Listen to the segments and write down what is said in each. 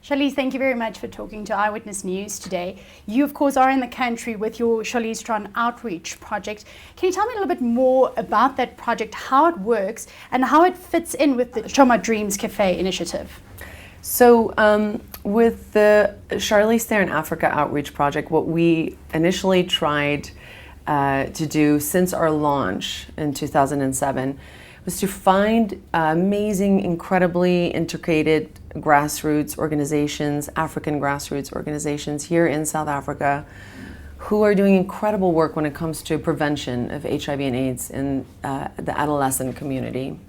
Charlize, thank you very much for talking to Eyewitness News today. You, of course, are in the country with your Charlize Theron outreach project. Can you tell me a little bit more about that project, how it works, and how it fits in with the Show My Dreams Cafe initiative? So with the Charlize Theron Africa Outreach Project, what we initially tried to do since our launch in 2007 was to find amazing, incredibly integrated grassroots organizations, African grassroots organizations here in South Africa who are doing incredible work when it comes to prevention of HIV and AIDS in the adolescent community.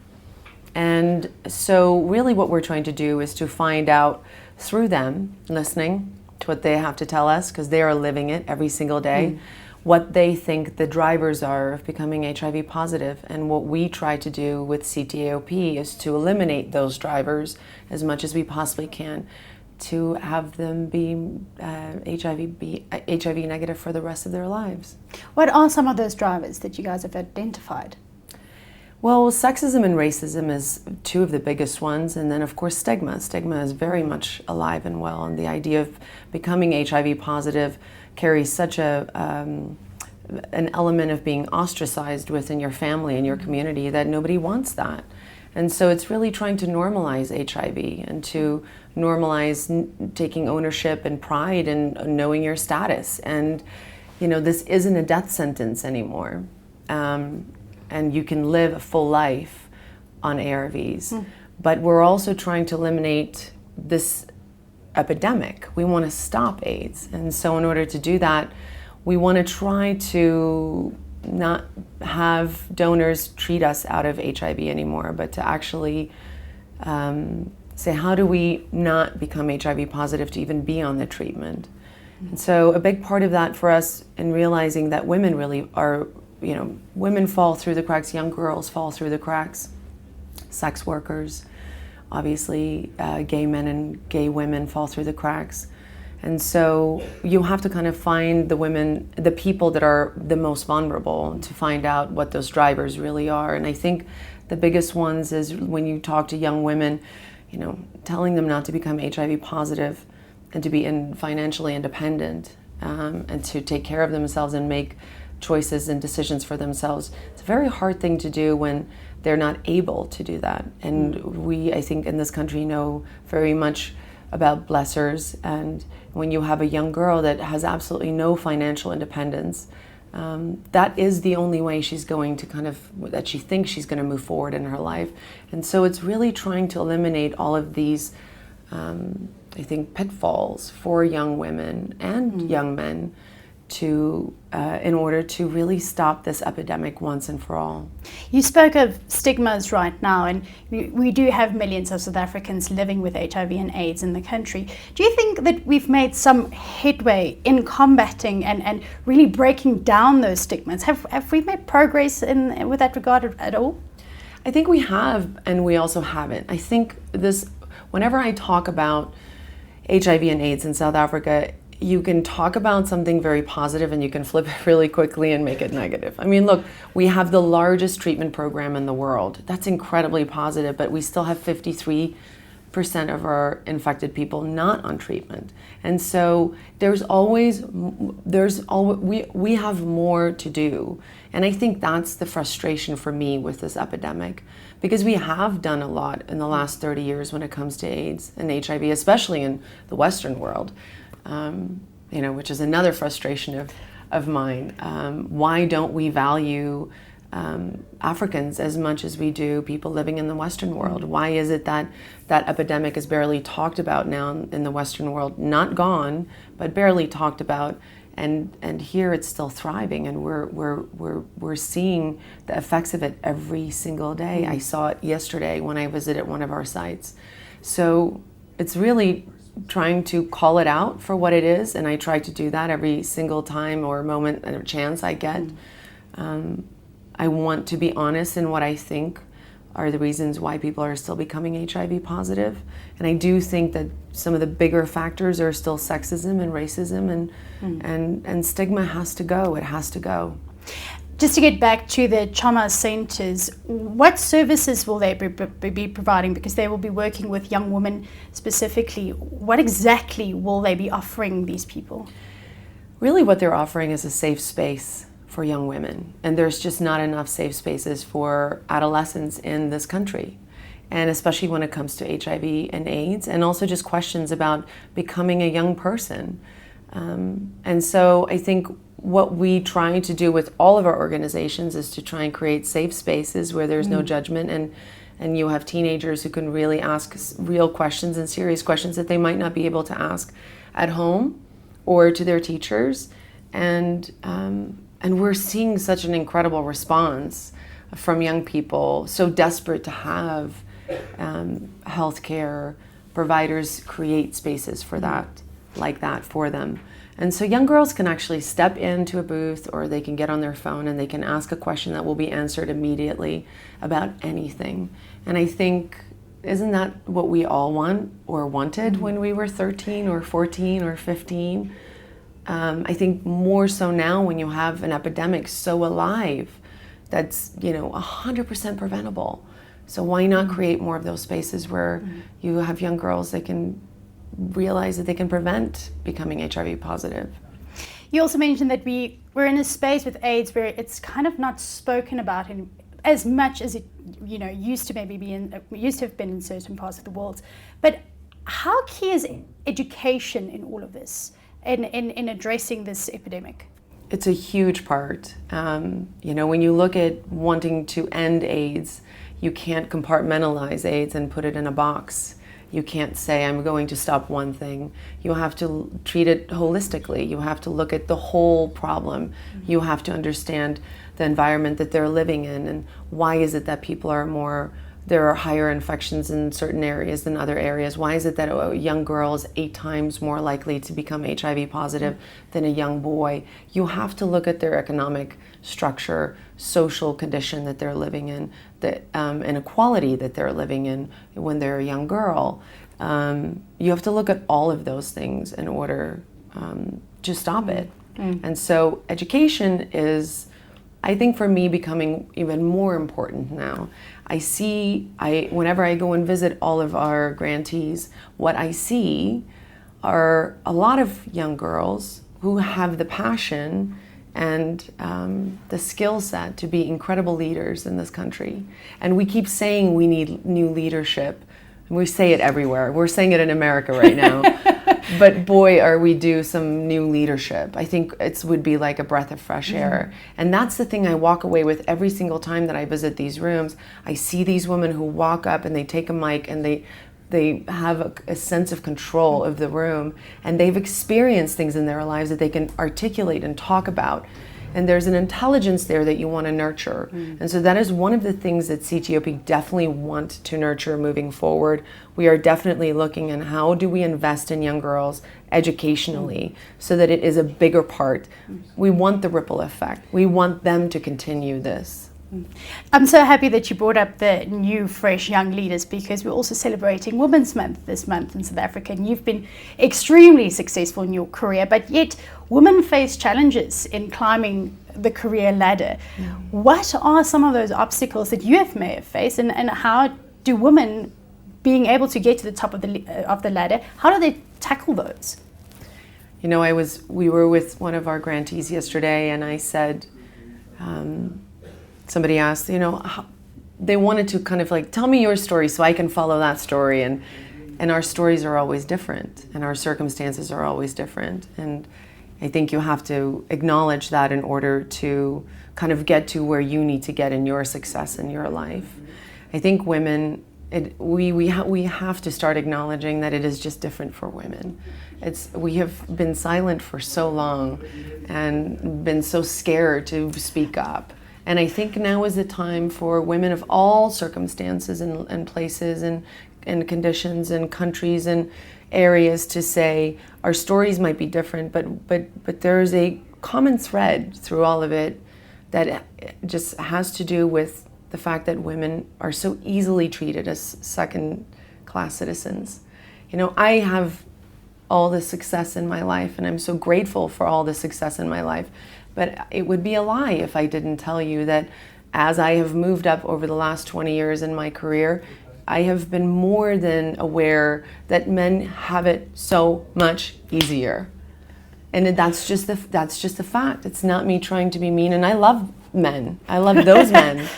And so really what we're trying to do is to find out through them, listening to what they have to tell us, because they are living it every single day, what they think the drivers are of becoming HIV positive. And what we try to do with CTAOP is to eliminate those drivers as much as we possibly can, to have them be HIV negative for the rest of their lives. What are some of those drivers that you guys have identified? Well, sexism and racism is two of the biggest ones, and then of course stigma. Stigma is very much alive and well, and the idea of becoming HIV positive carries such an element of being ostracized within your family and your community that nobody wants that. And so it's really trying to normalize HIV and to normalize taking ownership and pride in knowing your status. And you know, this isn't a death sentence anymore. And you can live a full life on ARVs. But we're also trying to eliminate this epidemic. We want to stop AIDS. And so in order to do that, we want to try to not have donors treat us out of HIV anymore, but to actually say, how do we not become HIV positive to even be on the treatment? And so a big part of that for us in realizing that women really are, you know, women fall through the cracks, young girls fall through the cracks, sex workers, obviously gay men and gay women fall through the cracks. And so you have to kind of find the women, the people that are the most vulnerable, to find out what those drivers really are. And I think the biggest ones is when you talk to young women, you know, telling them not to become HIV positive and to be financially independent and to take care of themselves and make choices and decisions for themselves. It's a very hard thing to do when they're not able to do that. And we, I think, in this country know very much about blessers, and when you have a young girl that has absolutely no financial independence, that is the only way she's going to that she thinks she's going to move forward in her life. And so it's really trying to eliminate all of these, I think, pitfalls for young women and young men in order to really stop this epidemic once and for all. You spoke of stigmas right now, and we do have millions of South Africans living with HIV and AIDS in the country. Do you think that we've made some headway in combating and really breaking down those stigmas? Have we made progress with that regard at all? I think we have, and we also haven't. I think whenever I talk about HIV and AIDS in South Africa, you can talk about something very positive and you can flip it really quickly and make it negative. I mean, look, we have the largest treatment program in the world. That's incredibly positive, but we still have 53% of our infected people not on treatment. And so we have more to do. And I think that's the frustration for me with this epidemic, because we have done a lot in the last 30 years when it comes to AIDS and HIV, especially in the Western world. You know, which is another frustration of mine. Why don't we value Africans as much as we do people living in the Western world? Why is it that that epidemic is barely talked about now in the Western world? Not gone, but barely talked about. And here it's still thriving, and we're seeing the effects of it every single day. I saw it yesterday when I visited one of our sites. So it's really trying to call it out for what it is, and I try to do that every single time or moment and a chance I get. I want to be honest in what I think are the reasons why people are still becoming HIV positive, and I do think that some of the bigger factors are still sexism and racism, and stigma has to go. It has to go. just to get back to the trauma centres, what services will they be providing? Because they will be working with young women specifically. What exactly will they be offering these people? Really what they're offering is a safe space for young women. And there's just not enough safe spaces for adolescents in this country. And especially when it comes to HIV and AIDS, and also just questions about becoming a young person. And so I think what we try to do with all of our organizations is to try and create safe spaces where there's no judgment, and you have teenagers who can really ask real questions and serious questions that they might not be able to ask at home or to their teachers. And we're seeing such an incredible response from young people, so desperate to have healthcare providers create spaces for that, like that for them. And so young girls can actually step into a booth, or they can get on their phone and they can ask a question that will be answered immediately about anything. And I think, isn't that what we all want or wanted when we were 13 or 14 or 15? I think more so now when you have an epidemic so alive that's 100% preventable. So why not create more of those spaces where you have young girls that can realize that they can prevent becoming HIV positive? You also mentioned that we're in a space with AIDS where it's kind of not spoken about in as much as it used to have been in certain parts of the world. But how key is education in all of this, in addressing this epidemic? It's a huge part. When you look at wanting to end AIDS, you can't compartmentalize AIDS and put it in a box. You can't say, I'm going to stop one thing. You have to treat it holistically. You have to look at the whole problem. You have to understand the environment that they're living in, and why is it that people there are higher infections in certain areas than other areas? Why is it that a young girl is 8 times more likely to become HIV positive than a young boy? You have to look at their economic structure, social condition that they're living in, the inequality that they're living in when they're a young girl. You have to look at all of those things in order to stop it. And so education is, I think, for me, becoming even more important now. Whenever I go and visit all of our grantees, what I see are a lot of young girls who have the passion and the skill set to be incredible leaders in this country. And we keep saying we need new leadership. And we say it everywhere. We're saying it in America right now. But boy, are we due some new leadership. I think it would be like a breath of fresh air. And that's the thing I walk away with every single time that I visit these rooms. I see these women who walk up and they take a mic and they have a sense of control of the room, and they've experienced things in their lives that they can articulate and talk about. And there's an intelligence there that you want to nurture. And so that is one of the things that CTAOP definitely want to nurture moving forward. We are definitely looking at how do we invest in young girls educationally so that it is a bigger part. We want the ripple effect. We want them to continue this. I'm so happy that you brought up the new, fresh young leaders, because we're also celebrating Women's Month this month in South Africa, and you've been extremely successful in your career, but yet women face challenges in climbing the career ladder. What are some of those obstacles that you may have faced, and how do women, being able to get to the top of the ladder, how do they tackle those? We were with one of our grantees yesterday, and I said, somebody asked, they wanted to kind of like, tell me your story so I can follow that story. And our stories are always different, and our circumstances are always different. And I think you have to acknowledge that in order to kind of get to where you need to get in your success in your life. I think women, we have to start acknowledging that it is just different for women. We have been silent for so long and been so scared to speak up. And I think now is the time for women of all circumstances and places and conditions and countries and areas to say our stories might be different, but there's a common thread through all of it that just has to do with the fact that women are so easily treated as second-class citizens. I have all the success in my life, and I'm so grateful for all the success in my life. But it would be a lie if I didn't tell you that as I have moved up over the last 20 years in my career, I have been more than aware that men have it so much easier. And that's just the fact. It's not me trying to be mean, and I love men. I love those men.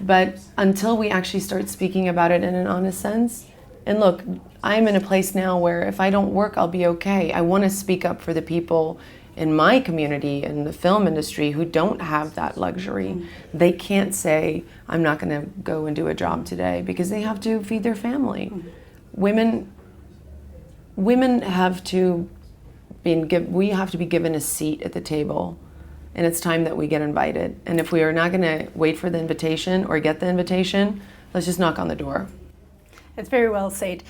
But until we actually start speaking about it in an honest sense, and look, I'm in a place now where if I don't work, I'll be okay. I want to speak up for the people in my community, in the film industry, who don't have that luxury. They can't say, I'm not going to go and do a job today, because they have to feed their family. Women have to we have to be given a seat at the table, and it's time that we get invited. And if we are not going to wait for the invitation or get the invitation, let's just knock on the door. That's very well said.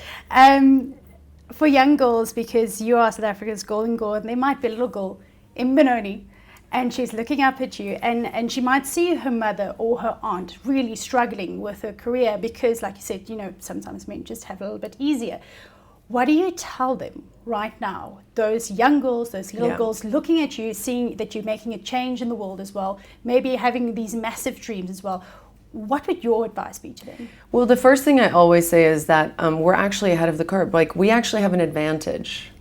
For young girls, because you are South Africa's golden girl, and there might be a little girl in Benoni, and she's looking up at you, and she might see her mother or her aunt really struggling with her career because, like you said, sometimes men just have a little bit easier. What do you tell them right now, those young girls, those little girls looking at you, seeing that you're making a change in the world as well, maybe having these massive dreams as well? What would your advice be to them? Well, the first thing I always say is that we're actually ahead of the curve. Like, we actually have an advantage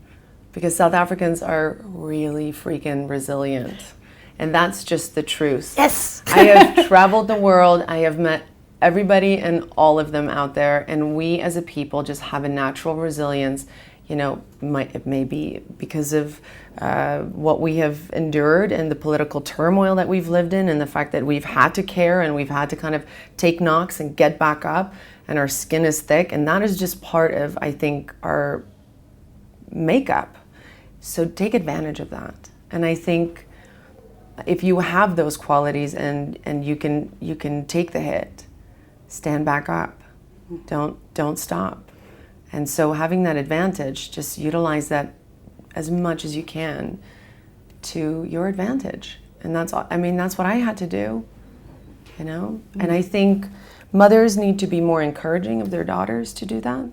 because South Africans are really freaking resilient. And that's just the truth. Yes! I have traveled the world. I have met everybody and all of them out there. And we as a people just have a natural resilience. It may be because of what we have endured and the political turmoil that we've lived in, and the fact that we've had to care and we've had to kind of take knocks and get back up, and our skin is thick, and that is just part of, I think, our makeup. So take advantage of that. And I think if you have those qualities and you can take the hit, stand back up. Don't stop. And so having that advantage, just utilize that as much as you can to your advantage. And that's what I had to do, And I think mothers need to be more encouraging of their daughters to do that,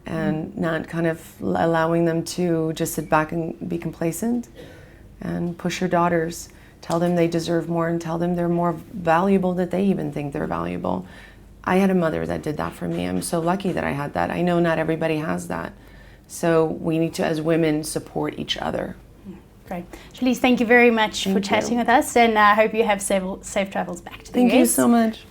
and not kind of allowing them to just sit back and be complacent, and push your daughters. Tell them they deserve more, and tell them they're more valuable than they even think they're valuable. I had a mother that did that for me. I'm so lucky that I had that. I know not everybody has that. So we need to, as women, support each other. Great. Charlize, thank you very much for chatting with us, and I hope you have safe travels back to the US. Thank you so much.